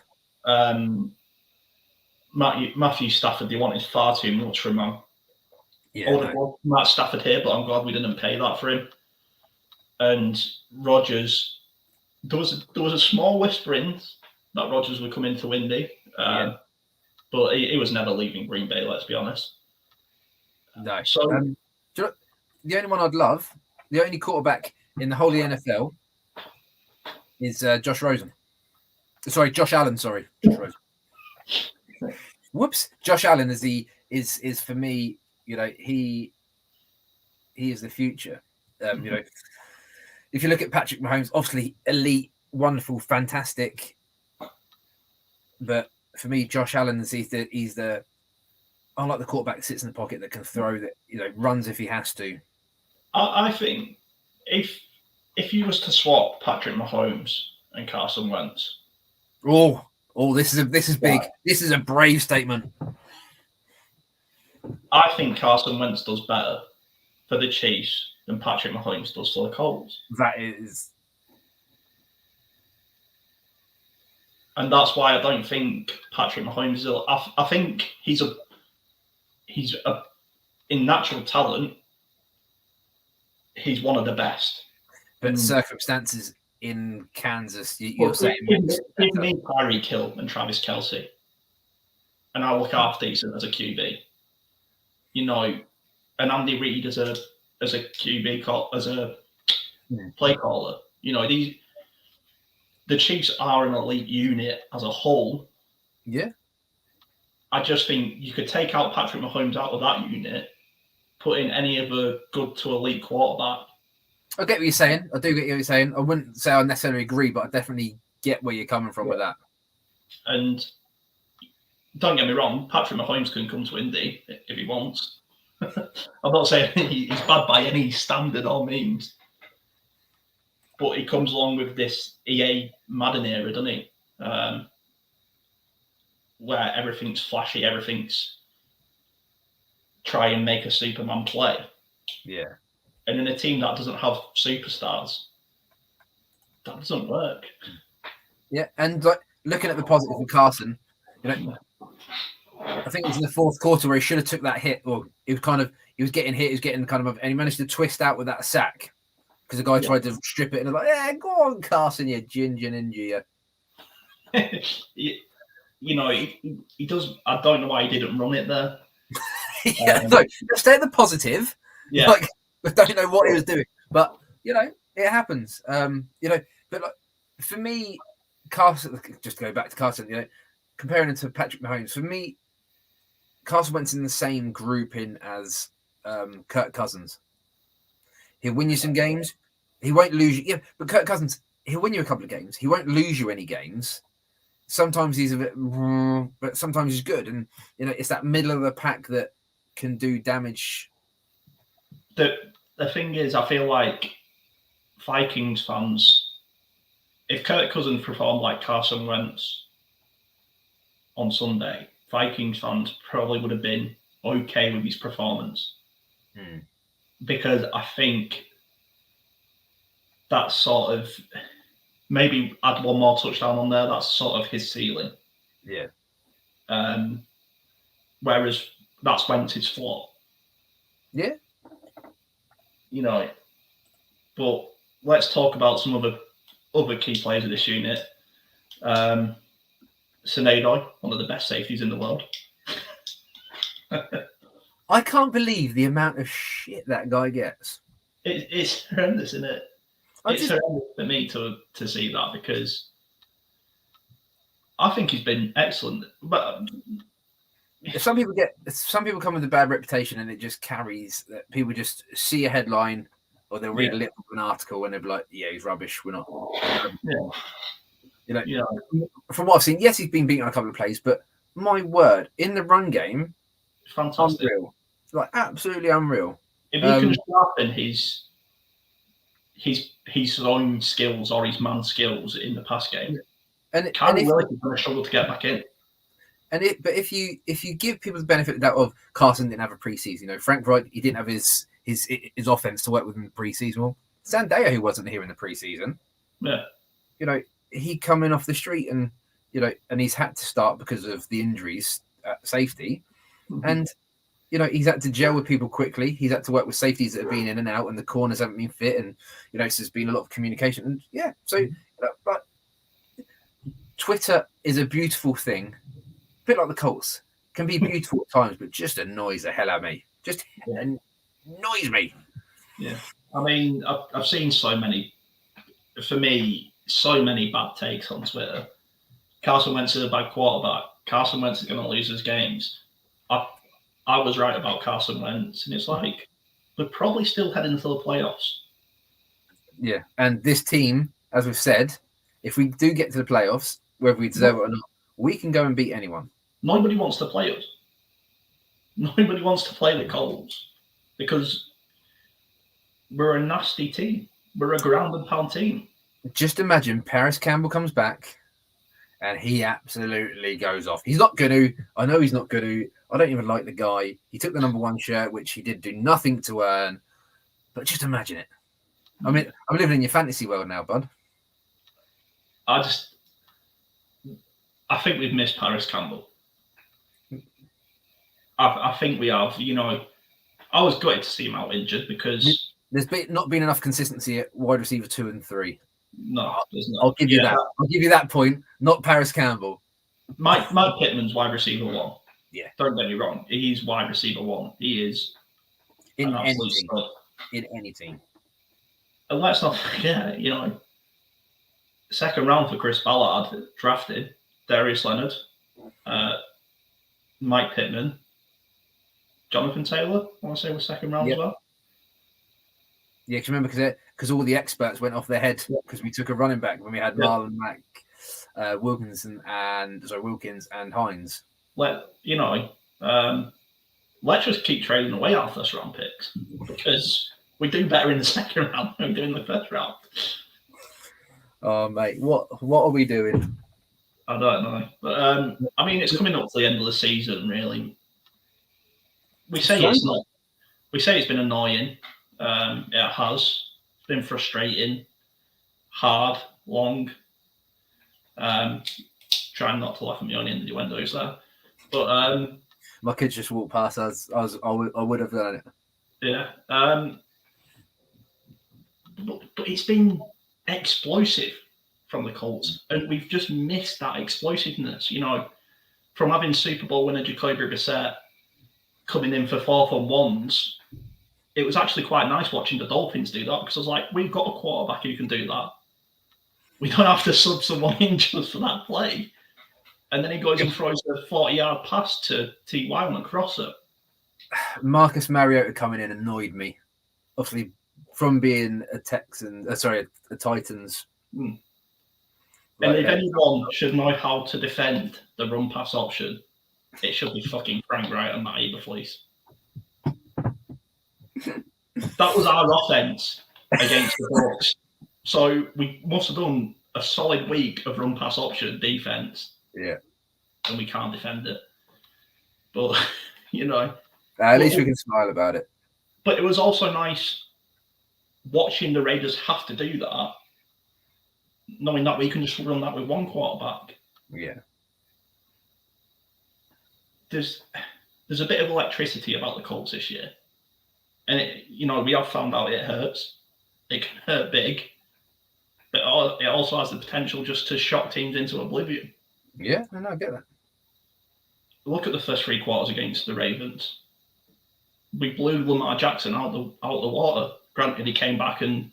Matthew Stafford, they wanted far too much from him. I would have loved Matt Stafford here, but I'm glad we didn't pay that for him. And Rodgers, there was a small whisperings that Rodgers would come into Indy, but he was never leaving Green Bay. Let's be honest. No. So the only one I'd love, the only quarterback in the whole of the NFL is Josh Allen. Sorry. Josh Rosen. Whoops. Josh Allen is for me. He is the future. If you look at Patrick Mahomes, obviously elite, wonderful, fantastic. But for me, Josh Allen he's the unlike the quarterback that sits in the pocket that can throw, that runs if he has to. I think if you was to swap Patrick Mahomes and Carson Wentz. This is big. This is a brave statement. I think Carson Wentz does better for the Chiefs than Patrick Mahomes does for the Colts. That is. And that's why I don't think Patrick Mahomes is. I think he's in natural talent, he's one of the best. But circumstances in Kansas, you're saying. Give me Tyreek Hill and Travis Kelce, and I'll look half decent as a QB. And Andy Reid as a QB as a play caller. The Chiefs are an elite unit as a whole. Yeah. I just think you could take out Patrick Mahomes out of that unit, put in any other good to elite quarterback. I get what you're saying. I do get what you're saying. I wouldn't say I necessarily agree, but I definitely get where you're coming from with that. And don't get me wrong, Patrick Mahomes can come to Indy if he wants. I'm not saying he's bad by any standard or means. But he comes along with this EA Madden era, doesn't he? Where everything's flashy, everything's try and make a Superman play. Yeah. And in a team that doesn't have superstars, that doesn't work. Yeah, and looking at the positive with Carson, I think it was in the 4th quarter where he should have took that hit, or he was getting hit, and he managed to twist out with that sack because the guy tried to strip it and was like, go on, Carson, you ginger ninja. He does. I don't know why he didn't run it there. Stay at the positive. Yeah. I don't know what he was doing, but it happens. But for me, Carson. Just to go back to Carson, comparing him to Patrick Mahomes. For me, Carson Wentz in the same grouping as Kirk Cousins. He'll win you some games. He won't lose you. Yeah, but Kirk Cousins, he'll win you a couple of games. He won't lose you any games. Sometimes he's a bit, but sometimes he's good. And it's that middle of the pack that can do damage. The thing is, I feel like Vikings fans, if Kirk Cousins performed like Carson Wentz on Sunday, Vikings fans probably would have been okay with his performance. Because I think that's sort of, maybe add one more touchdown on there, that's sort of his ceiling. Yeah. Whereas that's Wentz's floor. Yeah. But let's talk about some other key players of this unit. Senedo, one of the best safeties in the world. I can't believe the amount of shit that guy gets. It's horrendous, isn't it? It's horrendous for me to see that, because I think he's been excellent. But some people come with a bad reputation, and it just carries that people just see a headline or they'll read a little of an article and they'll be like, "Yeah, he's rubbish. We're not." From what I've seen, yes, he's been beaten on a couple of plays, but my word, in the run game, fantastic, unreal, like absolutely unreal. If he can sharpen his own skills or his man skills in the pass game, and he's going to struggle to get back in. But if you give people the benefit of that, of Carson didn't have a preseason, Frank Wright, he didn't have his offense to work with in the preseason. Well, Zendaya, who wasn't here in the preseason, he coming off the street and and he's had to start because of the injuries at safety, and he's had to gel with people quickly. He's had to work with safeties that have been in and out, and the corners haven't been fit, and so there's been a lot of communication. And but Twitter is a beautiful thing. A bit like the Colts, can be beautiful at times, but just annoys the hell out of me. Just annoys me. Yeah, I mean, I've seen so many bad takes on Twitter. Carson Wentz is a bad quarterback. Carson Wentz is going to lose his games. I was right about Carson Wentz, and it's like we're probably still heading to the playoffs. Yeah, and this team, as we've said, if we do get to the playoffs, whether we deserve it or not, we can go and beat anyone. Nobody wants to play us. Nobody wants to play the Colts because we're a nasty team. We're a ground and pound team. Just imagine Paris Campbell comes back and he absolutely goes off. He's not going to. I know he's not going to. I don't even like the guy. He took the number 1 shirt, which he did do nothing to earn. But just imagine it. I mean, I'm living in your fantasy world now, bud. I think we've missed Paris Campbell. I think we have. I was gutted to see him out injured because there's not been enough consistency at wide receiver 2 and 3. No, there's not. I'll give you that. I'll give you that point. Not Paris Campbell. Mike Pittman's wide receiver 1. Yeah. Don't get me wrong. He's wide receiver 1. He is in any team. And let's not forget, second round for Chris Ballard drafted Darius Leonard, Mike Pittman, Jonathan Taylor. I want to say was second round as well. Yeah, because all the experts went off their head because we took a running back when we had Marlon Mack, Wilkins and Hines. Let's just keep trading away our first round picks because we do better in the second round than we do in the first round. Oh mate, what are we doing? I don't know, but I mean, it's coming up to the end of the season. Really, we say it's been annoying. It has. It's been frustrating, hard, long. Trying not to laugh at me on the innuendos there, but my kids just walked past us. I would have done it. Yeah, but it's been explosive from the Colts, and we've just missed that explosiveness. From having Super Bowl winner Jacoby Brissett coming in for 4th and 1s. It was actually quite nice watching the Dolphins do that because I was like, we've got a quarterback who can do that. We don't have to sub someone in just for that play. And then he goes and throws a 40-yard pass to T.Y. on a crosser. Marcus Mariota coming in annoyed me. Obviously, from being a Titans. And if anyone should know how to defend the run-pass option, it should be fucking Frank Wright and Matt Eberfleet. That was our offense against the Bucs. So we must have done a solid week of run pass option defense. Yeah. And we can't defend it. But, at least we can smile about it. But it was also nice watching the Raiders have to do that, knowing that we can just run that with one quarterback. Yeah. There's a bit of electricity about the Colts this year. And we have found out it hurts. It can hurt big, but it also has the potential just to shock teams into oblivion. Yeah, I get that. Look at the first 3 quarters against the Ravens. We blew Lamar Jackson out the water. Granted, he came back and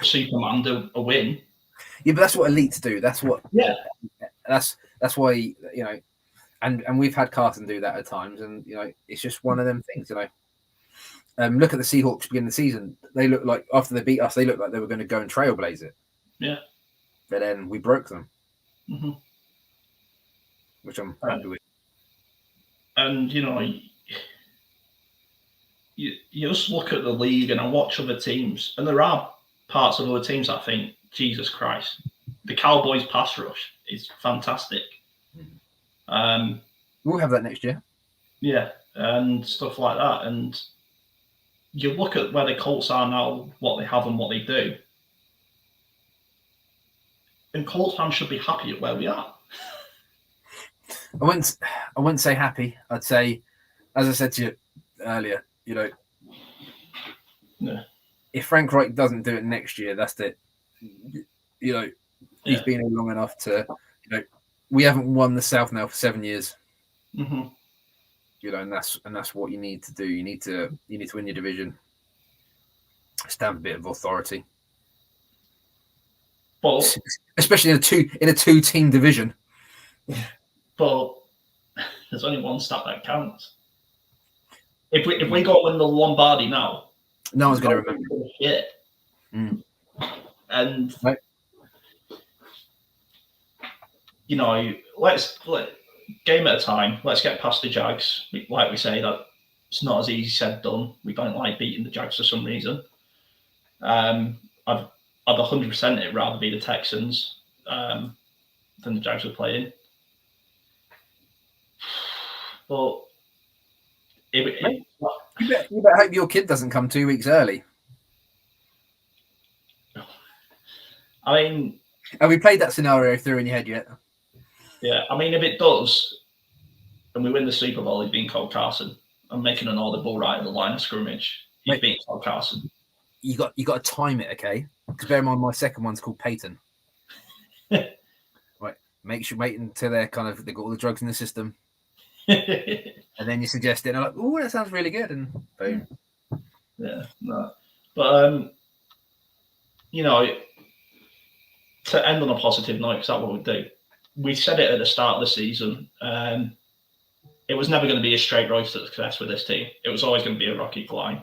Superman a win. Yeah, but that's what elites do. That's what. Yeah. That's why and we've had Carson do that at times, and it's just one of them things. Look at the Seahawks beginning of the season. They look like after they beat us, they looked like they were going to go and trailblaze it. Yeah. But then we broke them, which I'm happy with. And you just look at the league and I watch other teams, and there are parts of other teams that think, Jesus Christ, the Cowboys pass rush is fantastic. We'll have that next year. Yeah, and stuff like that. And you look at where the Colts are now, what they have and what they do. And Colts fans should be happy at where we are. I wouldn't say happy. I'd say, as I said to you earlier, if Frank Reich doesn't do it next year, that's it. He's been here long enough to, we haven't won the South now for 7 years. Mm-hmm. And that's what you need to do. You need to win your division, stamp a bit of authority. But especially in a two-team division. But there's only one stat that counts. If we go win the Lombardi now, no one's going to remember. Shit. And right. Let's game at a time. Let's get past the Jags. Like we say, that it's not as easy said done. We don't like beating the Jags for some reason. I'd 100% it rather be the Texans than the Jags are playing. But you better hope your kid doesn't come 2 weeks early. I mean, have we played that scenario through in your head yet? Yeah, I mean, if it does, and we win the Super Bowl, he's being called Carson. I'm making an audible right at the line of scrimmage. He's being called Carson. You got to time it, okay? Because bear in mind, my second one's called Peyton. Right, make sure wait until they've got all the drugs in the system, and then you suggest it, and I'm like, oh, that sounds really good, and boom. Yeah, no, but to end on a positive note, because that's what we do. We said it at the start of the season. It was never going to be a straight road to success with this team. It was always going to be a rocky climb.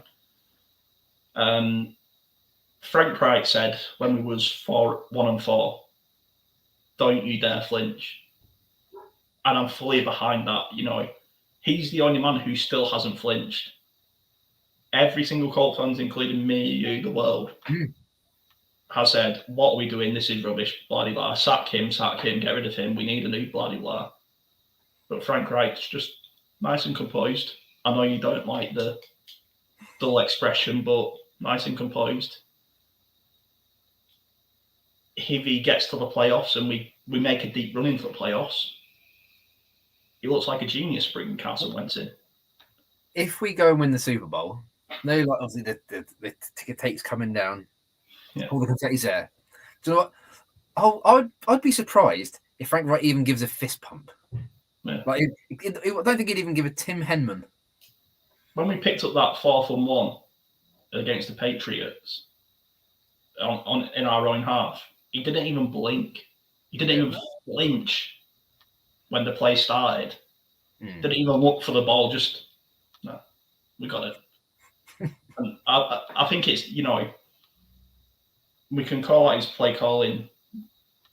Frank Wright said when we was 1-4, don't you dare flinch. And I'm fully behind that. He's the only man who still hasn't flinched. Every single Colts fans, including me, you, the world, has said, what are we doing? This is rubbish, blah, blah, blah. Sack him, get rid of him. We need a new blah, blah. But Frank Wright's just nice and composed. I know you don't like the dull expression, but nice and composed. If he gets to the playoffs and we make a deep run into the playoffs, he looks like a genius bringing Carson Wentz in. If we go and win the Super Bowl, obviously the ticket takes coming down. Yeah. All the confetti's there. Do you know what? I'd be surprised if Frank Wright even gives a fist pump. Yeah. I don't think he'd even give a Tim Henman. When we picked up that 4th and 1 against the Patriots in our own half, he didn't even blink. He didn't even flinch when the play started. Didn't even look for the ball. Just no, we got it. And I think it's we can call out his play calling,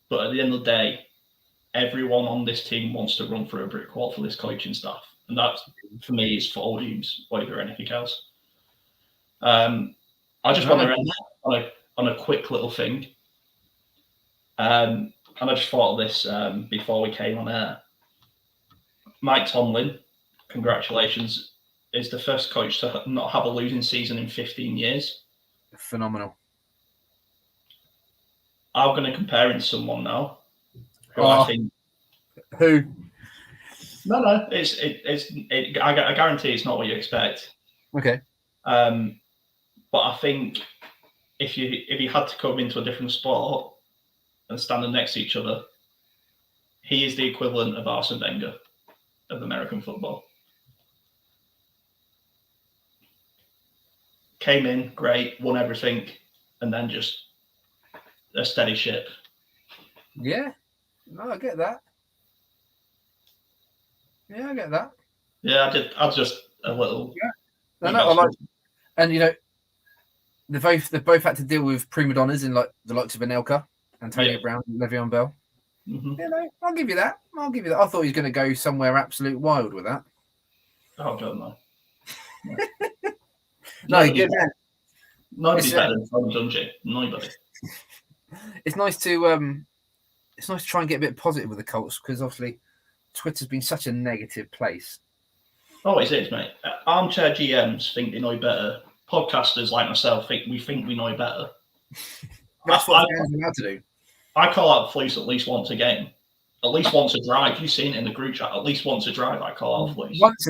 but at the end of the day, everyone on this team wants to run through a brick wall for this coaching staff. And that, for me, is for volumes over anything else. I just want to end on a quick little thing. And I just thought of this before we came on air. Mike Tomlin, congratulations, is the first coach to not have a losing season in 15 years. Phenomenal. I'm going to compare him to someone now. I think. Who? No. I guarantee it's not what you expect. Okay. But I think if you had to come into a different sport and standing next to each other, he is the equivalent of Arsene Wenger of American football. Came in, great, won everything, and then just a steady ship. Yeah, no, I get that. Yeah, I get that. Yeah, I was just a little. Yeah, no, I like, and you know, they both had to deal with prima donnas in like the likes of Anelka, Antonio Brown, Le'Veon Bell. Mm-hmm. You know, I'll give you that. I thought he was going to go somewhere absolute wild with that. Oh God, no. No, he did. Nobody's better than Tony Dungy. Nobody. It's nice to try and get a bit positive with the Colts because obviously Twitter's been such a negative place. Oh, it is, mate. Armchair GMs think they know better. Podcasters like myself think we know better. That's what fans are allowed to do. I call out Fleece at least once a game. At least once a drive. You've seen it in the group chat. At least once a drive, I call out Fleece. Once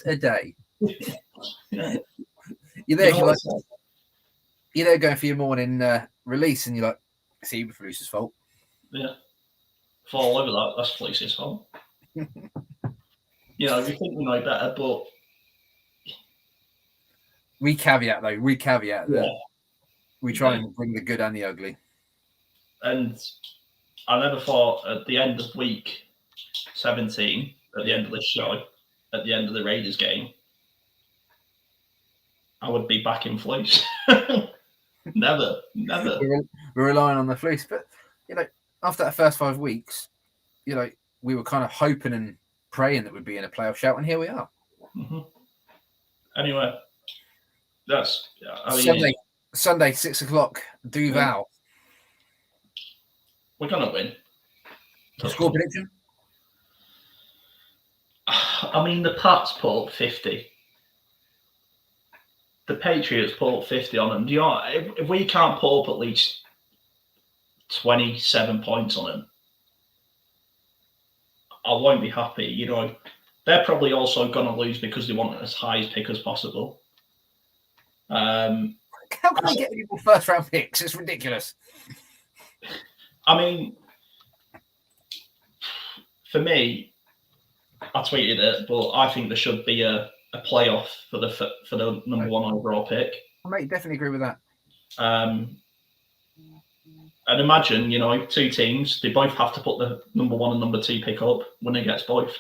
a day. Yeah. You're there, you're there going for your morning release, and you're like, it's Fleece's fault. Yeah. Fall over that. That's Fleece's fault. You know, we think we know better, but we caveat that yeah. We try and bring the good and the ugly. And I never thought at the end of week 17, at the end of this show, at the end of the Raiders game, I would be back in Fleece. Never. We're relying on the Fleece, but you know, after that first 5 weeks, you know, we were kind of hoping and praying that we'd be in a playoff shout, and here we are. Mm-hmm. Anyway, that's Sunday 6 o'clock. Duval. We're gonna win. Score prediction? I mean, the Pats put up 50. The Patriots put up 50 on them. Do you know, if we can't put up at least 27 points on them, I won't be happy. You know, they're probably also going to lose because they want as high as pick as possible. How can they get people first round picks? It's ridiculous. I mean, for me, I tweeted it, but I think there should be a playoff for the number one overall pick. I might definitely agree with that. And imagine, you know, two teams, they both have to put the number one and number two pick up. Winner gets both.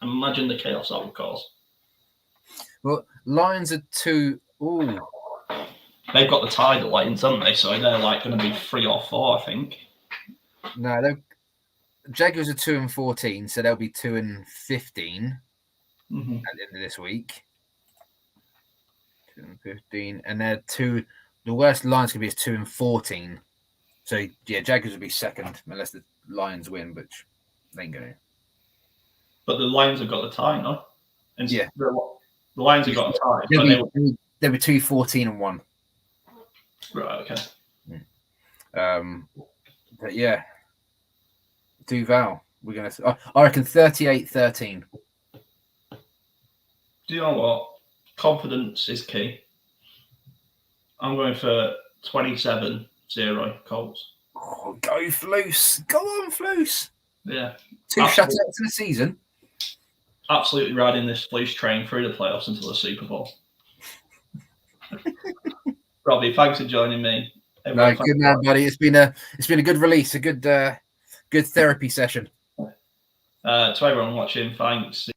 Imagine the chaos that would cause. Well, Lions are 2. Ooh. They've got the tie, the Lions, haven't they? So they're like going to be 3 or 4, I think. No, Jaguars are 2-14, so they'll be 2-15 at the end of this week. 2-15, and they're 2. The worst Lions could be is 2-14. So yeah, Jaguars will be second unless the Lions win, which they ain't going to. But the Lions have got the tie, no? And yeah, the Lions have got a tie. They'll be 2-14-1. Right. Okay. But yeah, Duval. We're gonna. I reckon 38-13. Do you know what? Confidence is key. I'm going for 27-0 Colts. Oh, go Floose! Go on, Floose! Yeah. 2 shutouts in the season. Absolutely riding this Floose train through the playoffs until the Super Bowl. Robbie, thanks for joining me. No, good man, buddy. It's been a good release, a good therapy session. To everyone watching, thanks.